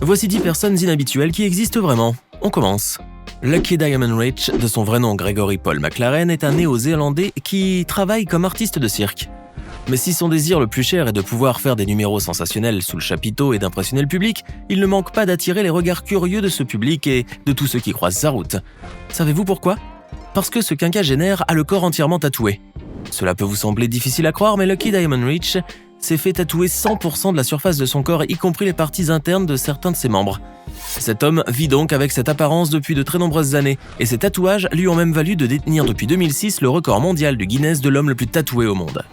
Voici 10 personnes inhabituelles qui existent vraiment. On commence. Lucky Diamond Rich, de son vrai nom Gregory Paul McLaren, est un néo-zélandais qui travaille comme artiste de cirque. Mais si son désir le plus cher est de pouvoir faire des numéros sensationnels sous le chapiteau et d'impressionner le public, il ne manque pas d'attirer les regards curieux de ce public et de tous ceux qui croisent sa route. Savez-vous pourquoi ? Parce que ce quinquagénaire a le corps entièrement tatoué. Cela peut vous sembler difficile à croire, mais Lucky Diamond Rich s'est fait tatouer 100% de la surface de son corps, y compris les parties internes de certains de ses membres. Cet homme vit donc avec cette apparence depuis de très nombreuses années, et ses tatouages lui ont même valu de détenir depuis 2006 le record mondial du Guinness de l'homme le plus tatoué au monde.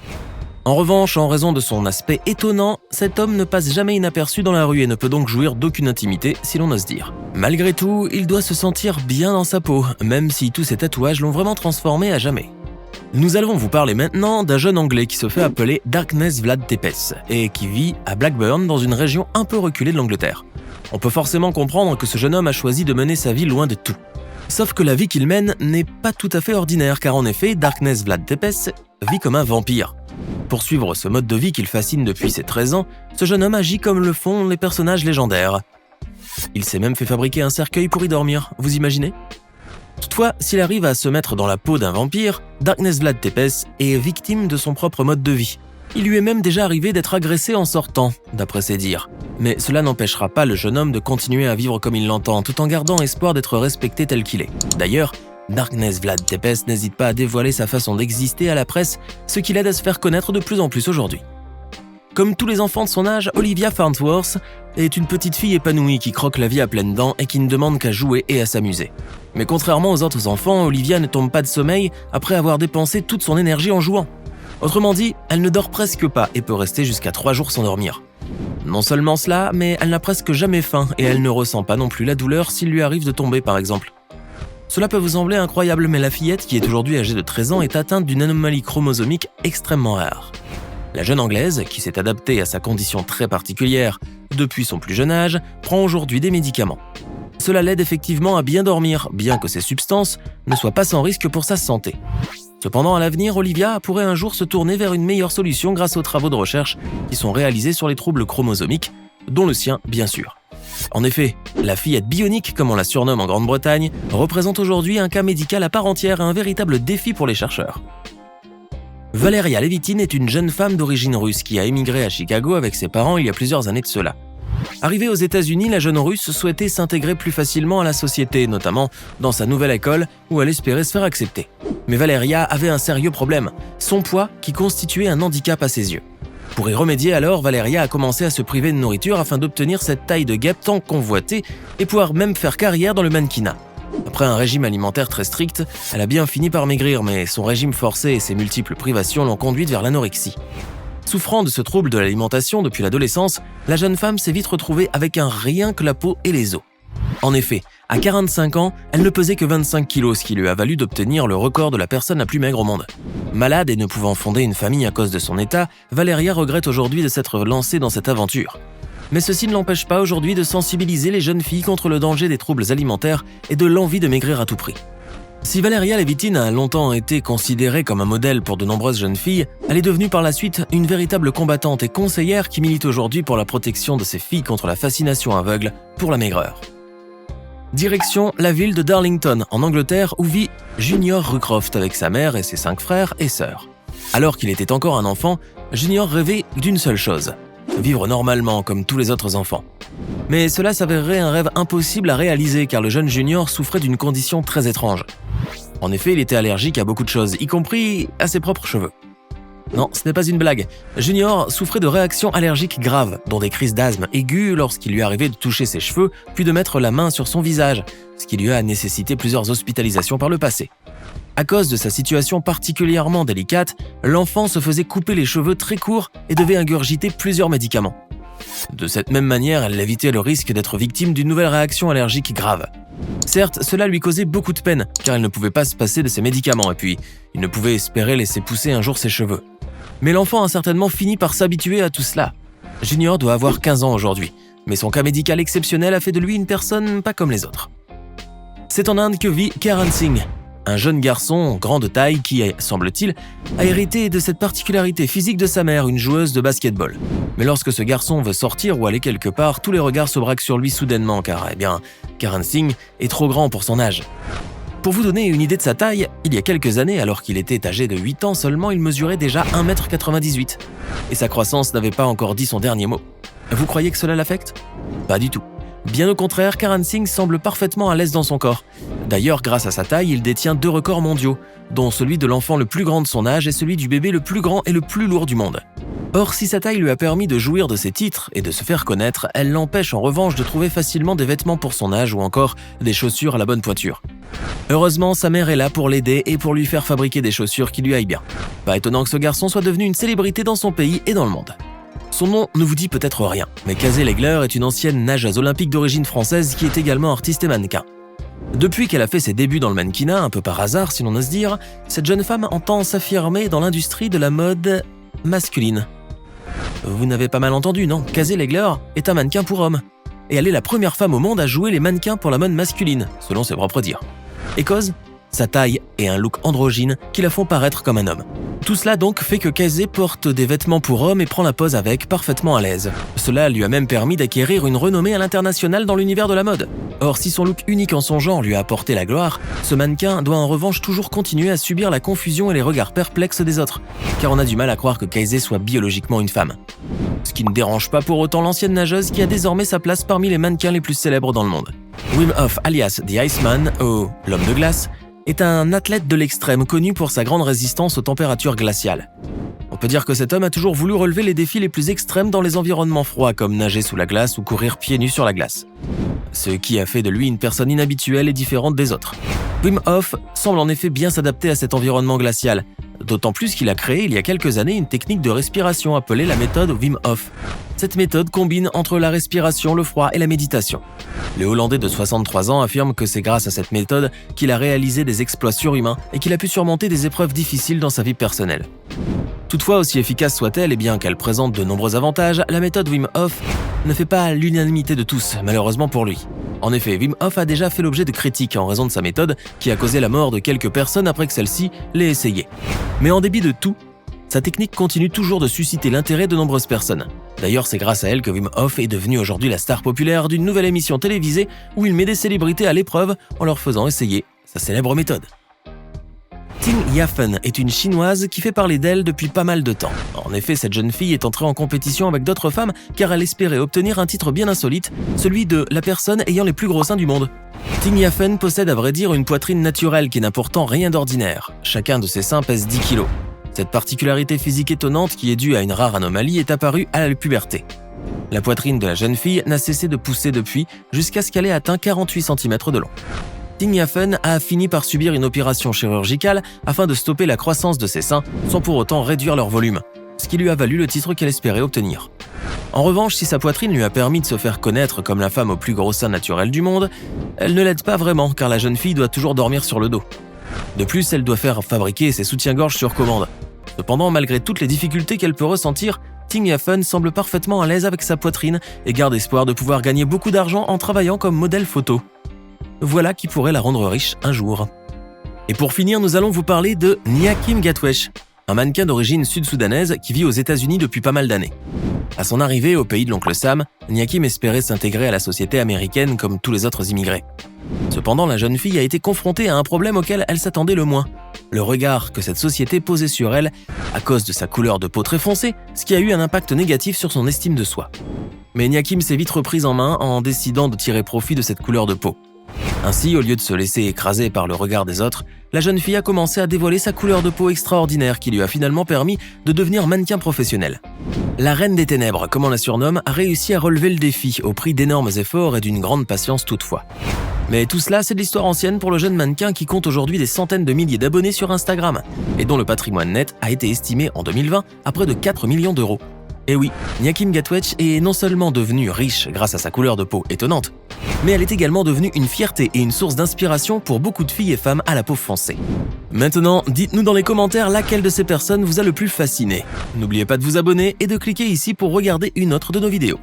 En revanche, en raison de son aspect étonnant, cet homme ne passe jamais inaperçu dans la rue et ne peut donc jouir d'aucune intimité, si l'on ose dire. Malgré tout, il doit se sentir bien dans sa peau, même si tous ses tatouages l'ont vraiment transformé à jamais. Nous allons vous parler maintenant d'un jeune Anglais qui se fait appeler Darkness Vlad Tepes et qui vit à Blackburn dans une région un peu reculée de l'Angleterre. On peut forcément comprendre que ce jeune homme a choisi de mener sa vie loin de tout. Sauf que la vie qu'il mène n'est pas tout à fait ordinaire car en effet, Darkness Vlad Tepes vit comme un vampire. Pour suivre ce mode de vie qu'il fascine depuis ses 13 ans, ce jeune homme agit comme le font les personnages légendaires. Il s'est même fait fabriquer un cercueil pour y dormir, vous imaginez ? Toutefois, s'il arrive à se mettre dans la peau d'un vampire, Darkness Vlad Tepes est victime de son propre mode de vie. Il lui est même déjà arrivé d'être agressé en sortant, d'après ses dires. Mais cela n'empêchera pas le jeune homme de continuer à vivre comme il l'entend, tout en gardant espoir d'être respecté tel qu'il est. D'ailleurs, Darkness Vlad Tepes n'hésite pas à dévoiler sa façon d'exister à la presse, ce qui l'aide à se faire connaître de plus en plus aujourd'hui. Comme tous les enfants de son âge, Olivia Farnsworth est une petite fille épanouie qui croque la vie à pleines dents et qui ne demande qu'à jouer et à s'amuser. Mais contrairement aux autres enfants, Olivia ne tombe pas de sommeil après avoir dépensé toute son énergie en jouant. Autrement dit, elle ne dort presque pas et peut rester jusqu'à 3 jours sans dormir. Non seulement cela, mais elle n'a presque jamais faim et elle ne ressent pas non plus la douleur s'il lui arrive de tomber par exemple. Cela peut vous sembler incroyable, mais la fillette, qui est aujourd'hui âgée de 13 ans, est atteinte d'une anomalie chromosomique extrêmement rare. La jeune Anglaise, qui s'est adaptée à sa condition très particulière depuis son plus jeune âge, prend aujourd'hui des médicaments. Cela l'aide effectivement à bien dormir, bien que ces substances ne soient pas sans risque pour sa santé. Cependant, à l'avenir, Olivia pourrait un jour se tourner vers une meilleure solution grâce aux travaux de recherche qui sont réalisés sur les troubles chromosomiques, dont le sien, bien sûr. En effet, la fillette bionique, comme on la surnomme en Grande-Bretagne, représente aujourd'hui un cas médical à part entière et un véritable défi pour les chercheurs. Valeria Levitin est une jeune femme d'origine russe qui a émigré à Chicago avec ses parents il y a plusieurs années de cela. Arrivée aux États-Unis, la jeune Russe souhaitait s'intégrer plus facilement à la société, notamment dans sa nouvelle école où elle espérait se faire accepter. Mais Valeria avait un sérieux problème, son poids qui constituait un handicap à ses yeux. Pour y remédier alors, Valeria a commencé à se priver de nourriture afin d'obtenir cette taille de guêpe tant convoitée et pouvoir même faire carrière dans le mannequinat. Après un régime alimentaire très strict, elle a bien fini par maigrir, mais son régime forcé et ses multiples privations l'ont conduite vers l'anorexie. Souffrant de ce trouble de l'alimentation depuis l'adolescence, la jeune femme s'est vite retrouvée avec un rien que la peau et les os. En effet, à 45 ans, elle ne pesait que 25 kilos, ce qui lui a valu d'obtenir le record de la personne la plus maigre au monde. Malade et ne pouvant fonder une famille à cause de son état, Valeria regrette aujourd'hui de s'être lancée dans cette aventure. Mais ceci ne l'empêche pas aujourd'hui de sensibiliser les jeunes filles contre le danger des troubles alimentaires et de l'envie de maigrir à tout prix. Si Valeria Levitin a longtemps été considérée comme un modèle pour de nombreuses jeunes filles, elle est devenue par la suite une véritable combattante et conseillère qui milite aujourd'hui pour la protection de ces filles contre la fascination aveugle pour la maigreur. Direction la ville de Darlington, en Angleterre, où vit Junior Rucroft avec sa mère et ses 5 frères et sœurs. Alors qu'il était encore un enfant, Junior rêvait d'une seule chose: vivre normalement comme tous les autres enfants. Mais cela s'avérerait un rêve impossible à réaliser car le jeune Junior souffrait d'une condition très étrange. En effet, il était allergique à beaucoup de choses, y compris à ses propres cheveux. Non, ce n'est pas une blague. Junior souffrait de réactions allergiques graves, dont des crises d'asthme aiguës lorsqu'il lui arrivait de toucher ses cheveux, puis de mettre la main sur son visage, ce qui lui a nécessité plusieurs hospitalisations par le passé. À cause de sa situation particulièrement délicate, l'enfant se faisait couper les cheveux très courts et devait ingurgiter plusieurs médicaments. De cette même manière, elle évitait le risque d'être victime d'une nouvelle réaction allergique grave. Certes, cela lui causait beaucoup de peine, car elle ne pouvait pas se passer de ses médicaments et puis il ne pouvait espérer laisser pousser un jour ses cheveux. Mais l'enfant a certainement fini par s'habituer à tout cela. Junior doit avoir 15 ans aujourd'hui, mais son cas médical exceptionnel a fait de lui une personne pas comme les autres. C'est en Inde que vit Karan Singh, un jeune garçon grand de taille qui, semble-t-il, a hérité de cette particularité physique de sa mère, une joueuse de basketball. Mais lorsque ce garçon veut sortir ou aller quelque part, tous les regards se braquent sur lui soudainement car, Karan Singh est trop grand pour son âge. Pour vous donner une idée de sa taille, il y a quelques années, alors qu'il était âgé de 8 ans seulement, il mesurait déjà 1,98 m. Et sa croissance n'avait pas encore dit son dernier mot. Vous croyez que cela l'affecte ? Pas du tout. Bien au contraire, Karan Singh semble parfaitement à l'aise dans son corps. D'ailleurs, grâce à sa taille, il détient 2 records mondiaux, dont celui de l'enfant le plus grand de son âge et celui du bébé le plus grand et le plus lourd du monde. Or, si sa taille lui a permis de jouir de ses titres et de se faire connaître, elle l'empêche en revanche de trouver facilement des vêtements pour son âge ou encore des chaussures à la bonne pointure. Heureusement, sa mère est là pour l'aider et pour lui faire fabriquer des chaussures qui lui aillent bien. Pas étonnant que ce garçon soit devenu une célébrité dans son pays et dans le monde. Son nom ne vous dit peut-être rien, mais Kazé Legler est une ancienne nageuse olympique d'origine française qui est également artiste et mannequin. Depuis qu'elle a fait ses débuts dans le mannequinat, un peu par hasard si l'on ose dire, cette jeune femme entend s'affirmer dans l'industrie de la mode masculine. Vous n'avez pas mal entendu, non ? Kazé Legler est un mannequin pour hommes. Et elle est la première femme au monde à jouer les mannequins pour la mode masculine, selon ses propres dires. Et cause ? Sa taille et un look androgyne qui la font paraître comme un homme. Tout cela donc fait que Kazé porte des vêtements pour hommes et prend la pose avec, parfaitement à l'aise. Cela lui a même permis d'acquérir une renommée à l'international dans l'univers de la mode. Or, si son look unique en son genre lui a apporté la gloire, ce mannequin doit en revanche toujours continuer à subir la confusion et les regards perplexes des autres, car on a du mal à croire que Kazé soit biologiquement une femme. Ce qui ne dérange pas pour autant l'ancienne nageuse qui a désormais sa place parmi les mannequins les plus célèbres dans le monde. Wim Hof alias The Iceman, ou l'homme de glace, est un athlète de l'extrême connu pour sa grande résistance aux températures glaciales. On peut dire que cet homme a toujours voulu relever les défis les plus extrêmes dans les environnements froids comme nager sous la glace ou courir pieds nus sur la glace. Ce qui a fait de lui une personne inhabituelle et différente des autres. Wim Hof semble en effet bien s'adapter à cet environnement glacial, d'autant plus qu'il a créé il y a quelques années une technique de respiration appelée la méthode Wim Hof. Cette méthode combine entre la respiration, le froid et la méditation. Le Hollandais de 63 ans affirme que c'est grâce à cette méthode qu'il a réalisé des exploits surhumains et qu'il a pu surmonter des épreuves difficiles dans sa vie personnelle. Toutefois, aussi efficace soit-elle et bien qu'elle présente de nombreux avantages, la méthode Wim Hof ne fait pas l'unanimité de tous, malheureusement pour lui. En effet, Wim Hof a déjà fait l'objet de critiques en raison de sa méthode qui a causé la mort de quelques personnes après que celle-ci l'ait essayée. Mais en dépit de tout, sa technique continue toujours de susciter l'intérêt de nombreuses personnes. D'ailleurs, c'est grâce à elle que Wim Hof est devenu aujourd'hui la star populaire d'une nouvelle émission télévisée où il met des célébrités à l'épreuve en leur faisant essayer sa célèbre méthode. Ting Yafen est une chinoise qui fait parler d'elle depuis pas mal de temps. En effet, cette jeune fille est entrée en compétition avec d'autres femmes car elle espérait obtenir un titre bien insolite, celui de la personne ayant les plus gros seins du monde. Ting Yafen possède à vrai dire une poitrine naturelle qui n'a pourtant rien d'ordinaire. Chacun de ses seins pèse 10 kg. Cette particularité physique étonnante qui est due à une rare anomalie est apparue à la puberté. La poitrine de la jeune fille n'a cessé de pousser depuis jusqu'à ce qu'elle ait atteint 48 cm de long. Ting Yafen a fini par subir une opération chirurgicale afin de stopper la croissance de ses seins sans pour autant réduire leur volume, ce qui lui a valu le titre qu'elle espérait obtenir. En revanche, si sa poitrine lui a permis de se faire connaître comme la femme au plus gros sein naturel du monde, elle ne l'aide pas vraiment car la jeune fille doit toujours dormir sur le dos. De plus, elle doit faire fabriquer ses soutiens-gorge sur commande. Cependant, malgré toutes les difficultés qu'elle peut ressentir, Ting Yafen semble parfaitement à l'aise avec sa poitrine et garde espoir de pouvoir gagner beaucoup d'argent en travaillant comme modèle photo. Voilà qui pourrait la rendre riche un jour. Et pour finir, nous allons vous parler de Nyakim Gatwesh, un mannequin d'origine sud-soudanaise qui vit aux États-Unis depuis pas mal d'années. À son arrivée au pays de l'oncle Sam, Nyakim espérait s'intégrer à la société américaine comme tous les autres immigrés. Cependant, la jeune fille a été confrontée à un problème auquel elle s'attendait le moins. Le regard que cette société posait sur elle à cause de sa couleur de peau très foncée, ce qui a eu un impact négatif sur son estime de soi. Mais Nyakim s'est vite reprise en main en décidant de tirer profit de cette couleur de peau. Ainsi, au lieu de se laisser écraser par le regard des autres, la jeune fille a commencé à dévoiler sa couleur de peau extraordinaire qui lui a finalement permis de devenir mannequin professionnel. La Reine des Ténèbres, comme on la surnomme, a réussi à relever le défi au prix d'énormes efforts et d'une grande patience toutefois. Mais tout cela, c'est de l'histoire ancienne pour le jeune mannequin qui compte aujourd'hui des centaines de milliers d'abonnés sur Instagram et dont le patrimoine net a été estimé en 2020 à près de 4 millions d'euros. Et oui, Nyakim Gatwesh est non seulement devenue riche grâce à sa couleur de peau étonnante, mais elle est également devenue une fierté et une source d'inspiration pour beaucoup de filles et femmes à la peau foncée. Maintenant, dites-nous dans les commentaires laquelle de ces personnes vous a le plus fasciné. N'oubliez pas de vous abonner et de cliquer ici pour regarder une autre de nos vidéos.